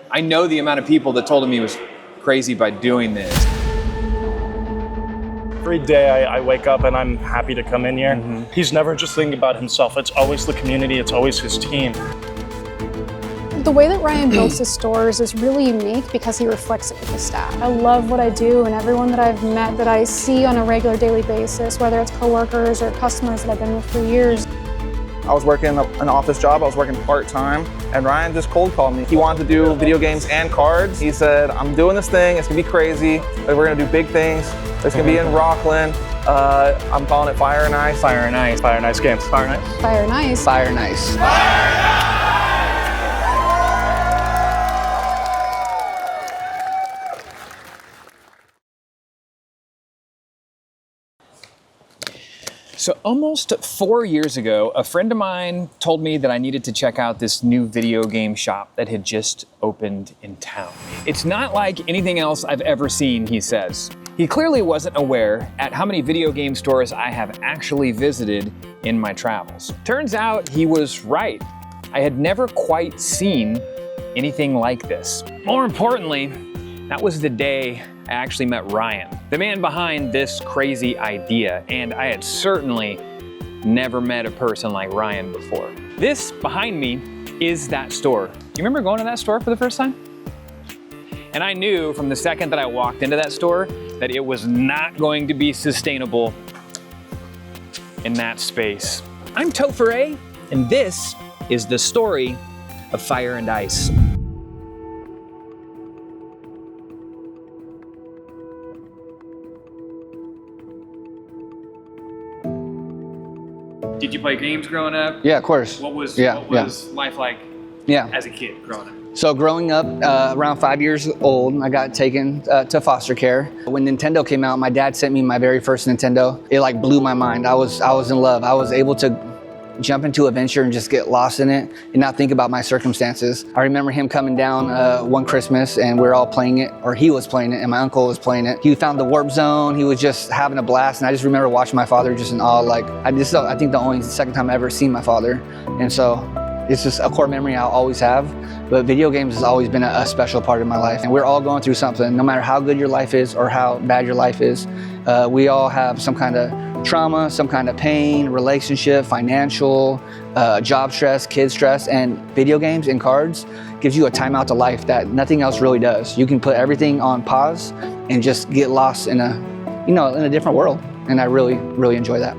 I know the amount of people that told him he was crazy by doing this. Every day I wake up and I'm happy to come in here. He's never just thinking about himself. It's always the community, it's always his team. The way that Ryan builds his stores is really unique because he reflects it with the staff. I love what I do, and everyone that I've met that I see on a regular daily basis, whether it's coworkers or customers that I've been with for years. I was working an office job, I was working part-time, and Ryan just cold called me. He wanted to do video games and cards. He said, I'm doing this thing, it's gonna be crazy, we're gonna do big things. It's gonna be in Rockland. I'm calling it Fire and Ice. Fire and Ice. Fire and Ice games. Fire and Ice. Fire and Ice. Fire and Ice. Fire and Ice! So almost 4 years ago, a friend of mine told me that I needed to check out this new video game shop that had just opened in town. It's not like anything else I've ever seen, he says. He clearly wasn't aware at how many video game stores I have actually visited in my travels. Turns out he was right. I had never quite seen anything like this. More importantly, that was the day I actually met Ryan, the man behind this crazy idea, and I had certainly never met a person like Ryan before. This behind me is that store. You remember going to that store for the first time? And I knew from the second that I walked into that store that it was not going to be sustainable in that space. I'm Tofer.A, and this is the story of Fire and Ice. Did you play games growing up? Yeah, of course. What was life like as a kid growing up? So growing up, around 5 years old, I got taken to foster care. When Nintendo came out, my dad sent me my very first Nintendo. It like blew my mind. I was in love. I was able to jump into adventure and just get lost in it and not think about my circumstances. I remember him coming down one Christmas and we were all playing it, or he was playing it and my uncle was playing it. He found the warp zone. He was just having a blast, and I just remember watching my father just in awe. Like I think the second time I ever seen my father, and so it's just a core memory I'll always have. But video games has always been a special part of my life, and we're all going through something. No matter how good your life is or how bad your life is, we all have some kind of trauma, some kind of pain, relationship, financial, job stress, kid stress, and video games and cards gives you a timeout to life that nothing else really does. You can put everything on pause and just get lost in a different world, and I really, really enjoy that.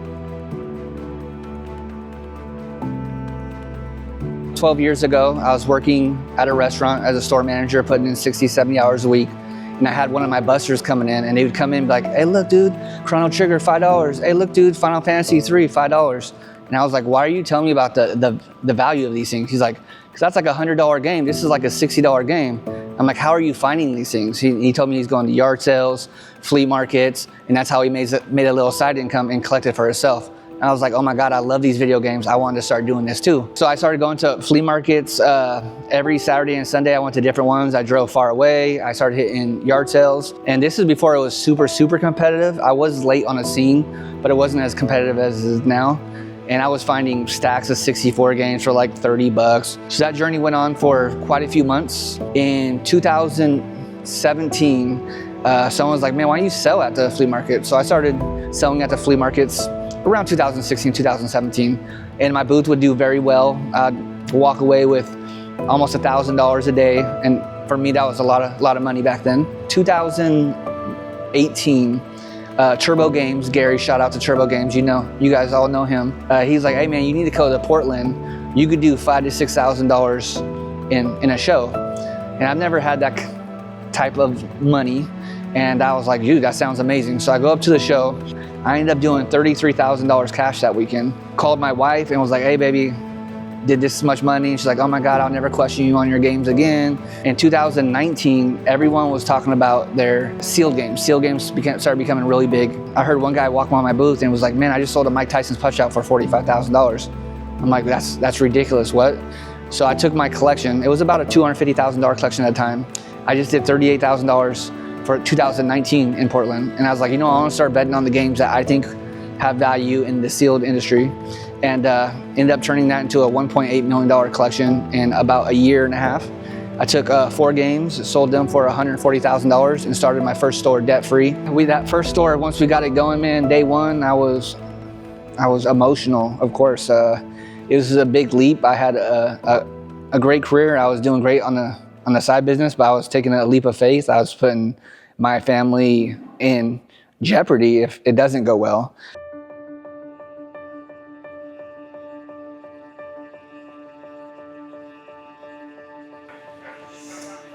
12 years ago, I was working at a restaurant as a store manager, putting in 60, 70 hours a week. And I had one of my busters coming in, and they would come in and be like, hey, look, dude, Chrono Trigger, $5. Hey, look, dude, Final Fantasy 3, $5. And I was like, why are you telling me about the value of these things? He's like, because that's like a $100 game. This is like a $60 game. I'm like, how are you finding these things? He told me he's going to yard sales, flea markets, and that's how he made a little side income and collected for himself. And I was like, oh my God, I love these video games. I wanted to start doing this too. So I started going to flea markets every Saturday and Sunday. I went to different ones. I drove far away. I started hitting yard sales. And this is before it was super, super competitive. I was late on the scene, but it wasn't as competitive as it is now. And I was finding stacks of 64 games for like $30. So that journey went on for quite a few months. In 2017, someone was like, man, why don't you sell at the flea market? So I started selling at the flea markets around 2016, 2017, and my booth would do very well. I'd walk away with almost $1,000 a day, and for me that was a lot of money back then. 2018, Turbo Games, Gary, shout out to Turbo Games, you guys all know him. He's like, hey man, you need to go to Portland. You could do $5,000 to $6,000 in a show, and I've never had that type of money. And I was like, dude, that sounds amazing. So I go up to the show. I ended up doing $33,000 cash that weekend. Called my wife and was like, hey baby, did this much money? And she's like, oh my God, I'll never question you on your games again. In 2019, everyone was talking about their sealed games. Sealed games started becoming really big. I heard one guy walk by my booth and was like, man, I just sold a Mike Tyson's Punch Out for $45,000. I'm like, that's ridiculous, what? So I took my collection. It was about a $250,000 collection at the time. I just did $38,000 for 2019 in Portland. And I was like, I want to start betting on the games that I think have value in the sealed industry. And ended up turning that into a $1.8 million collection in about a year and a half. I took 4 games, sold them for $140,000 and started my first store debt-free. That first store, once we got it going, man, day one, I was emotional, of course. It was a big leap. I had a great career. I was doing great on the side business, but I was taking a leap of faith. I was putting my family in jeopardy if it doesn't go well.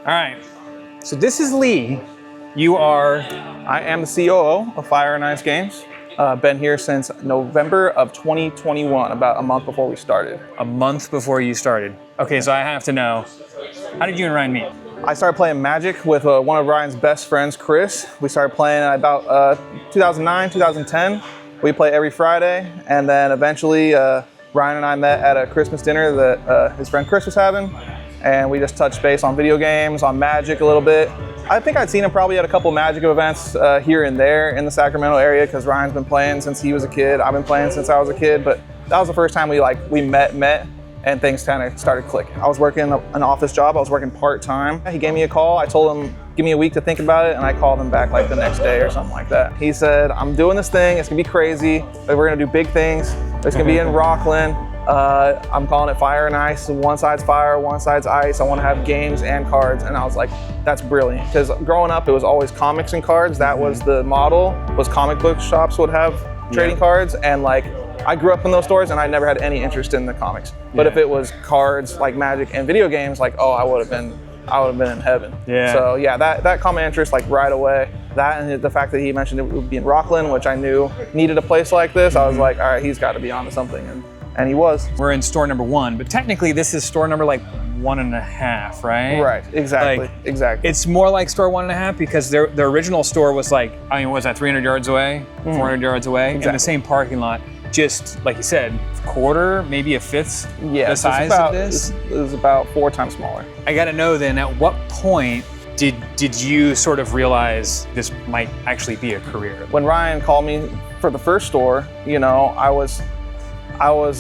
All right, so this is Lee. You are? I am the COO of Fire and Ice Games. Been here since November of 2021, about a month before we started. A month before you started. Okay, so I have to know, how did you and Ryan meet? I started playing Magic with one of Ryan's best friends, Chris. We started playing about 2009, 2010. We play every Friday, and then eventually Ryan and I met at a Christmas dinner that his friend Chris was having, and we just touched base on video games, on Magic a little bit. I think I'd seen him probably at a couple Magic events here and there in the Sacramento area, because Ryan's been playing since he was a kid. I've been playing since I was a kid, but that was the first time we met, and things kind of started clicking. I was working an office job. I was working part-time. He gave me a call. I told him, give me a week to think about it, and I called him back like the next day or something like that. He said, I'm doing this thing. It's gonna be crazy. We're gonna do big things. It's gonna be in Rockland. I'm calling it Fire and Ice. One side's fire, one side's ice. I want to have games and cards. And I was like, that's brilliant. Because growing up, it was always comics and cards. That was the model, was comic book shops would have trading cards. And like, I grew up in those stores and I never had any interest in the comics. But if it was cards, like Magic and video games, like, oh, I would have been in heaven. Yeah. So yeah, that caught my interest like right away. That and the fact that he mentioned it would be in Rockland, which I knew needed a place like this. I was like, all right, he's got to be onto something. And he was. We're in store number 1, but technically this is store number like 1.5, right? Right, exactly, Like, exactly. It's more like store 1.5 because their original store was like, I mean, what was that, 300 yards away, 400 yards away, in the same parking lot. Just like you said, quarter, maybe a fifth the size of this. It was about 4 times smaller. I got to know then, at what point did you sort of realize this might actually be a career? When Ryan called me for the first store, you know, I was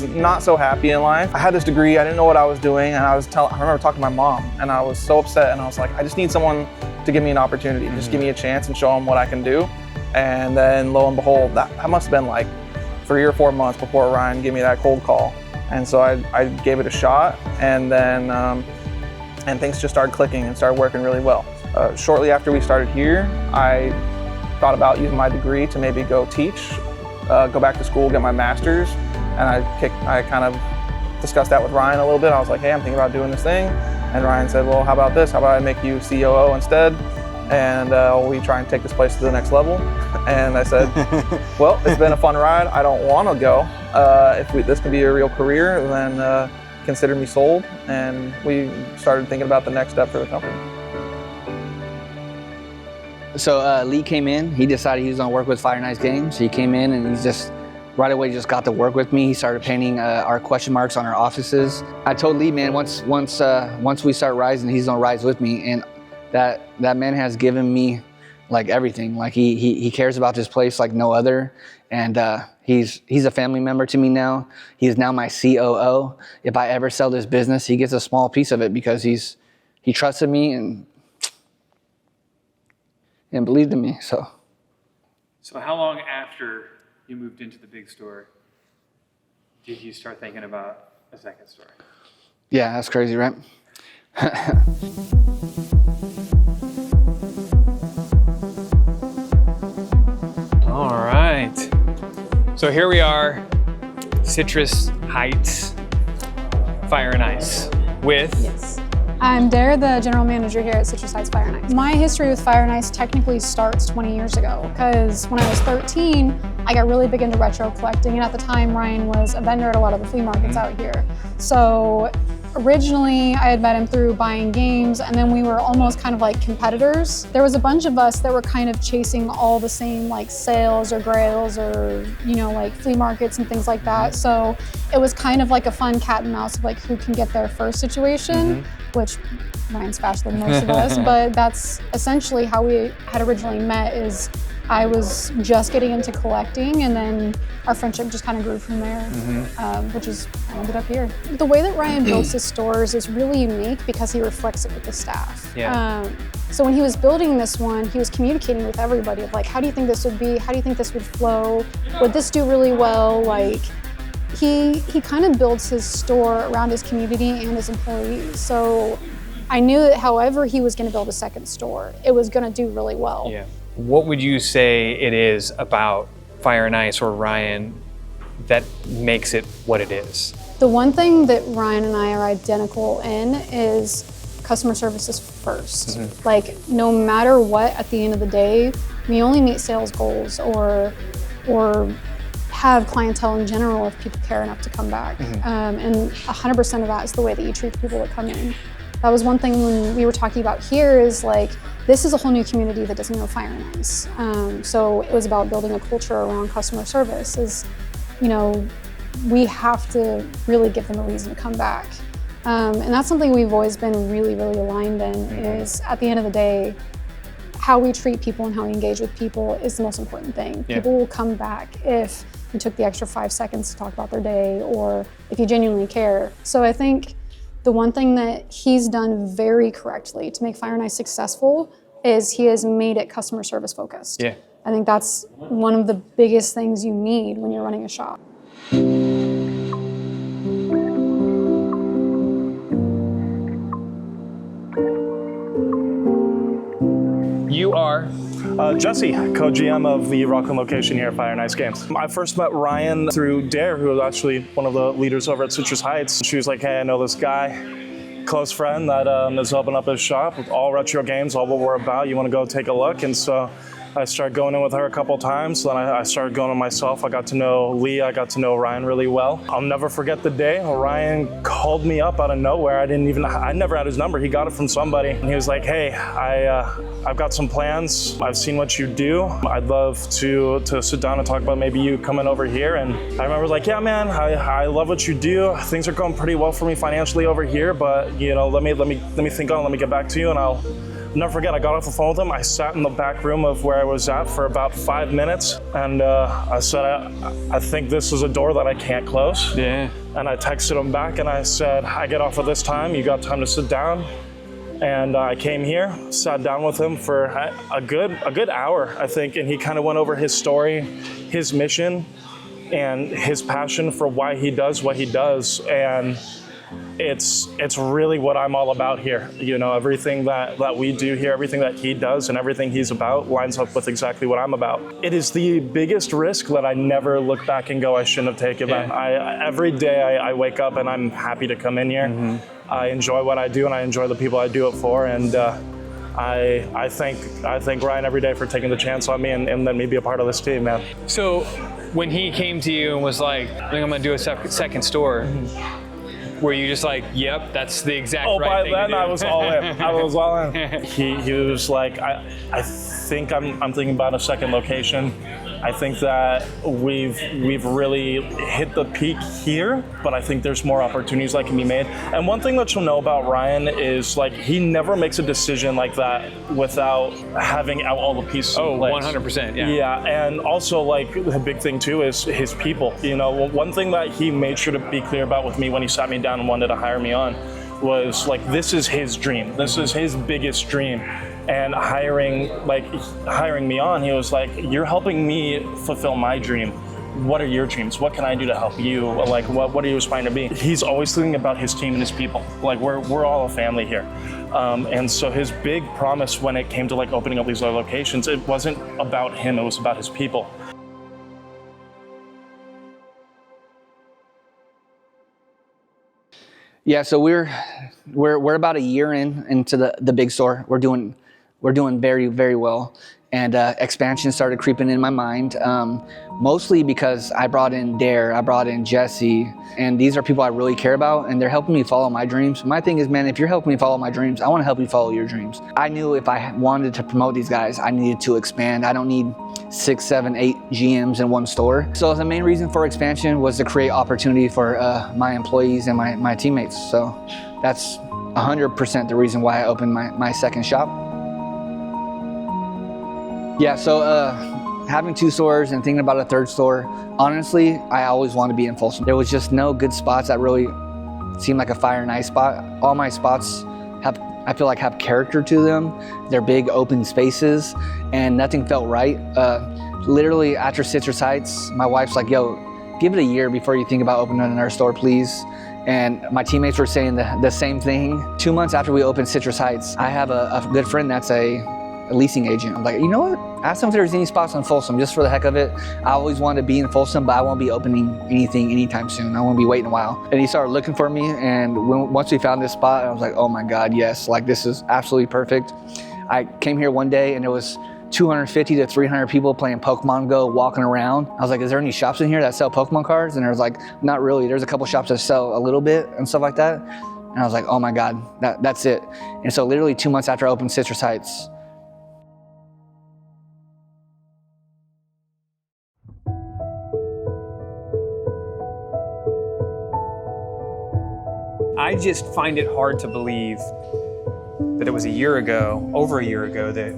not so happy in life. I had this degree, I didn't know what I was doing, and I remember talking to my mom, and I was so upset, and I was like, I just need someone to give me an opportunity, just give me a chance and show them what I can do. And then lo and behold, that must have been like 3 or 4 months before Ryan gave me that cold call. And so I gave it a shot, and then and things just started clicking and started working really well. Shortly after we started here, I thought about using my degree to maybe go teach, go back to school, get my master's. And I kind of discussed that with Ryan a little bit. I was like, hey, I'm thinking about doing this thing. And Ryan said, well, how about this? How about I make you COO instead? And we try and take this place to the next level. And I said, well, it's been a fun ride. I don't want to go. If this can be a real career, then consider me sold. And we started thinking about the next step for the company. So Lee came in. He decided he was going to work with Fire and Ice Games. He came in and he's just right away just got to work with me. He started painting our question marks on our offices. I told Lee, man, once we start rising, he's gonna rise with me. And that man has given me like everything. Like he cares about this place like no other. And he's a family member to me now. He is now my COO. If I ever sell this business, he gets a small piece of it because he trusted me and believed in me. So how long after you moved into the big store did you start thinking about a second store? Yeah, that's crazy, right? All right. So here we are, Citrus Heights Fire and Ice with... Yes. I'm Dare, the general manager here at Citrus Heights Fire and Ice. My history with Fire and Ice technically starts 20 years ago, because when I was 13, I got really big into retro collecting, and at the time, Ryan was a vendor at a lot of the flea markets out here. So originally, I had met him through buying games, and then we were almost kind of like competitors. There was a bunch of us that were kind of chasing all the same like sales or grails or, you know, like flea markets and things like that. So it was kind of like a fun cat and mouse of like who can get there first situation, which Ryan's faster than most of us, but that's essentially how we had originally met. Is I was just getting into collecting, and then our friendship just kind of grew from there, which is I ended up here. The way that Ryan builds his stores is really unique because he reflects it with the staff. Yeah. So when he was building this one, he was communicating with everybody, like, how do you think this would be? How do you think this would flow? Would this do really well? Like, he kind of builds his store around his community and his employees. So I knew that however he was going to build a second store, it was going to do really well. Yeah. What would you say it is about Fire and Ice or Ryan that makes it what it is? The one thing that Ryan and I are identical in is customer service is first. Like, no matter what, at the end of the day, we only meet sales goals or have clientele in general if people care enough to come back. And 100% of that is the way that you treat the people that come in. That was one thing when we were talking about here is like, this is a whole new community that doesn't know Fire and Ice. So it was about building a culture around customer service is, you know, we have to really give them a reason to come back. And that's something we've always been really, really aligned in is at the end of the day, how we treat people and how we engage with people is the most important thing. Yeah. People will come back if you took the extra 5 seconds to talk about their day or if you genuinely care. So I think the one thing that he's done very correctly to make Fire and Ice successful is he has made it customer service focused. Yeah. I think that's one of the biggest things you need when you're running a shop. You are Jesse, co-GM of the Rockland location here at Fire and Ice Games. I first met Ryan through Dare, who was actually one of the leaders over at Citrus Heights. She was like, hey, I know this guy, close friend that is opening up his shop with all retro games, all what we're about. You want to go take a look? And so I started going in with her a couple times. Then I started going in myself. I got to know Lee. I got to know Ryan really well. I'll never forget the day Ryan called me up out of nowhere. I never had his number. He got it from somebody. And he was like, hey, I've got some plans. I've seen what you do. I'd love to sit down and talk about maybe you coming over here. And I remember like, yeah, man, I love what you do. Things are going pretty well for me financially over here, but you know, let me think on it. Let me get back to you, and I'll never forget, I got off the phone with him. I sat in the back room of where I was at for about 5 minutes, and I said, I think this is a door that I can't close. Yeah. And I texted him back and I said, I get off at this time, you got time to sit down? And I came here, sat down with him for a good hour, I think, and he kind of went over his story, his mission, and his passion for why he does what he does. And it's really what I'm all about here. You know, everything that we do here, everything that he does and everything he's about lines up with exactly what I'm about. It is the biggest risk that I never look back and go, I shouldn't have taken that. Every day I wake up and I'm happy to come in here. I enjoy what I do and I enjoy the people I do it for. And I thank Ryan every day for taking the chance on me and letting me be a part of this team, man. So when he came to you and was like, I think I'm gonna do a second store, were you just like, yep, that's the exact right thing to do? By then I was all in. I was all in. He was like, I think I'm thinking about a second location. I think that we've really hit the peak here, but I think there's more opportunities that can be made. And one thing that you'll know about Ryan is like he never makes a decision like that without having out all the pieces in place. 100%, yeah. Yeah, and also like the big thing too is his people. You know, one thing that he made sure to be clear about with me when he sat me down and wanted to hire me on was like, this is his dream. This is his biggest dream. And hiring me on, he was like, you're helping me fulfill my dream. What are your dreams? What can I do to help you? Like, what are you aspiring to be? He's always thinking about his team and his people. Like, we're all a family here. And so his big promise when it came to like opening up these other locations, it wasn't about him, it was about his people. Yeah, so we're about a year into the big store. We're doing very, very well, and expansion started creeping in my mind. Mostly because I brought in Dare, I brought in Jesse, and these are people I really care about, and they're helping me follow my dreams. My thing is, man, if you're helping me follow my dreams, I want to help you follow your dreams. I knew if I wanted to promote these guys, I needed to expand. I don't need 6, 7, 8 GMs in one store. So the main reason for expansion was to create opportunity for my employees and my teammates. So that's 100% the reason why I opened my second shop. Yeah, so having 2 stores and thinking about a 3rd store, honestly, I always wanted to be in Folsom. There was just no good spots that really seemed like a fire and ice spot. All my spots I feel like have character to them. They're big open spaces and nothing felt right. Literally after Citrus Heights, my wife's like, yo, give it a year before you think about opening another store, please. And my teammates were saying the same thing. 2 months after we opened Citrus Heights, I have a good friend that's a leasing agent. I'm like, you know what? Ask them if there's any spots in Folsom, just for the heck of it. I always wanted to be in Folsom, but I won't be opening anything anytime soon. I won't be waiting a while. And he started looking for me, and once we found this spot, I was like, oh my God, yes, like this is absolutely perfect. I came here one day and there was 250 to 300 people playing Pokemon Go, walking around. I was like, is there any shops in here that sell Pokemon cards? And there was like, not really. There's a couple shops that sell a little bit and stuff like that. And I was like, oh my God, that's it. And so literally 2 months after I opened Citrus Heights, I just find it hard to believe that it was over a year ago, that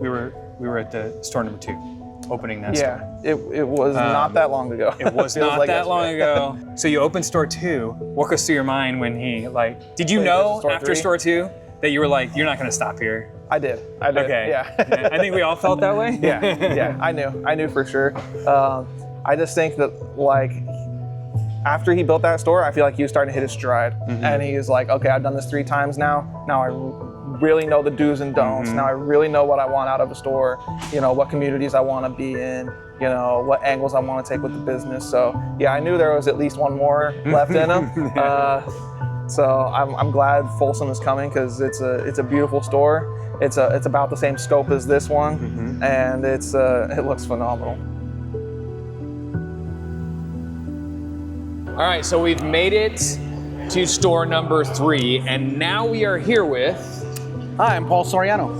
we were at the store number 2, opening that store. Yeah, it was not that long ago. It was not like that long ago. So you opened store 2. What goes through your mind when he did you know after store 2 that you were like, you're not gonna stop here? I did. Okay. Yeah. I think we all felt that way. Yeah. I knew for sure. I just think that after he built that store, I feel like he was starting to hit his stride. And he's like, okay, I've done this 3 times now. Now I really know the do's and don'ts. Now I really know what I want out of a store, what communities I want to be in, what angles I want to take with the business. So yeah, I knew there was at least one more left in him. So I'm glad Folsom is coming, because it's a beautiful store. It's about the same scope as this one, and it looks phenomenal. All right, so we've made it to store number 3, and now we are here with... Hi, I'm Paul Soriano.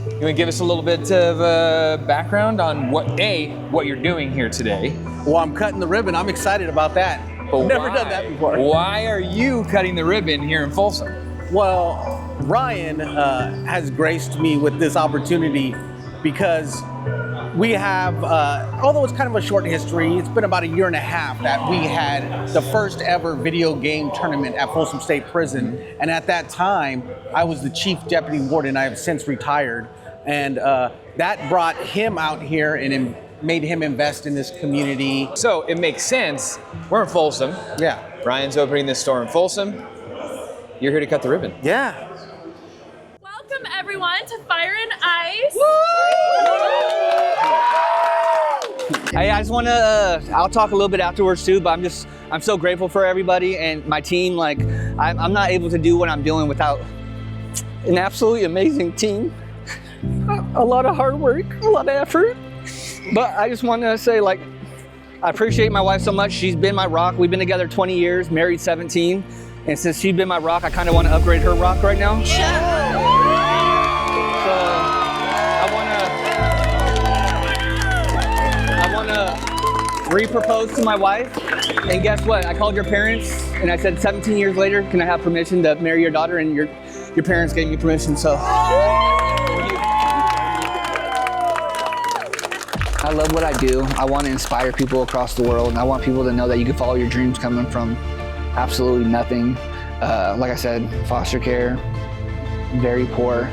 You want to give us a little bit of background on what you're doing here today? Well, I'm cutting the ribbon. I'm excited about that. But Never done that before. Why are you cutting the ribbon here in Folsom? Well, Ryan has graced me with this opportunity because we have, although it's kind of a short history, it's been about 1.5 years that we had the first ever video game tournament at Folsom State Prison. And at that time, I was the chief deputy warden. I have since retired. And that brought him out here and made him invest in this community. So it makes sense. We're in Folsom. Yeah. Ryan's opening this store in Folsom. You're here to cut the ribbon. Yeah. Welcome everyone to Fire and Ice. Hey, I just want to, I'll talk a little bit afterwards too, but I'm so grateful for everybody and my team. Like, I'm not able to do what I'm doing without an absolutely amazing team. A lot of hard work, a lot of effort. But I just want to say, like, I appreciate my wife so much. She's been my rock. We've been together 20 years, married 17. And since she's been my rock, I kind of want to upgrade her rock right now. I want to re-propose to my wife. And guess what? I called your parents and I said 17 years later, can I have permission to marry your daughter? And your parents gave me permission, so. I love what I do. I want to inspire people across the world, and I want people to know that you can follow your dreams coming from absolutely nothing. Like I said, foster care, very poor,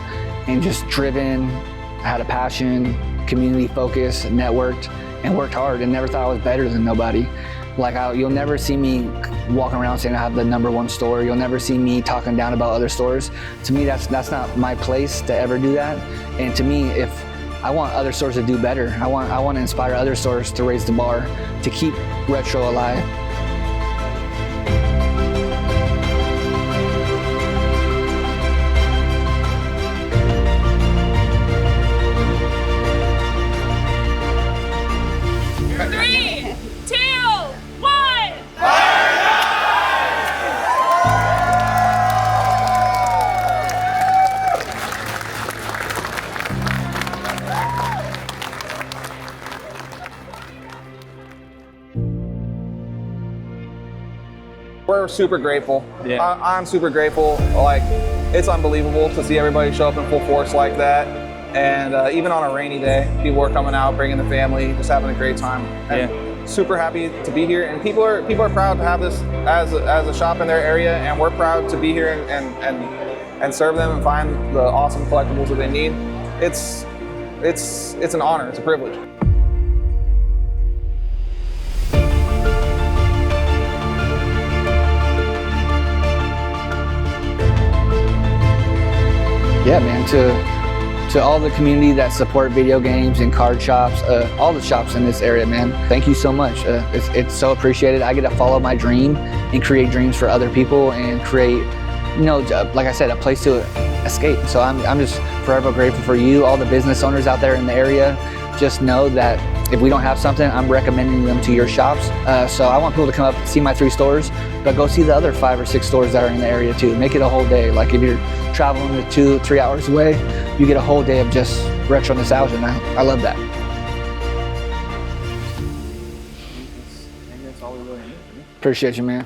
and just driven. I had a passion, community focus, networked, and worked hard, and never thought I was better than nobody. Like, you'll never see me walking around saying I have the #1 store. You'll never see me talking down about other stores. To me, that's not my place to ever do that. And to me, if I want other stores to do better, I want to inspire other stores to raise the bar, to keep retro alive. We're super grateful. Yeah. I'm super grateful. Like, it's unbelievable to see everybody show up in full force like that. And even on a rainy day, people are coming out, bringing the family, just having a great time. And super happy to be here. And people are proud to have this as a shop in their area, and we're proud to be here and serve them and find the awesome collectibles that they need. It's an honor, it's a privilege. Yeah, man, to all the community that support video games and card shops, all the shops in this area, man, thank you so much. It's so appreciated. I get to follow my dream and create dreams for other people and create, you know, like I said, a place to escape. So I'm just forever grateful for you, all the business owners out there in the area. Just know that if we don't have something, I'm recommending them to your shops. So I want people to come up, see my 3 stores, but go see the other 5 or 6 stores that are in the area too. Make it a whole day. Like if you're traveling to 2-3 hours away, you get a whole day of just retro nostalgia, and I love that. That's all we really need. Appreciate you, man.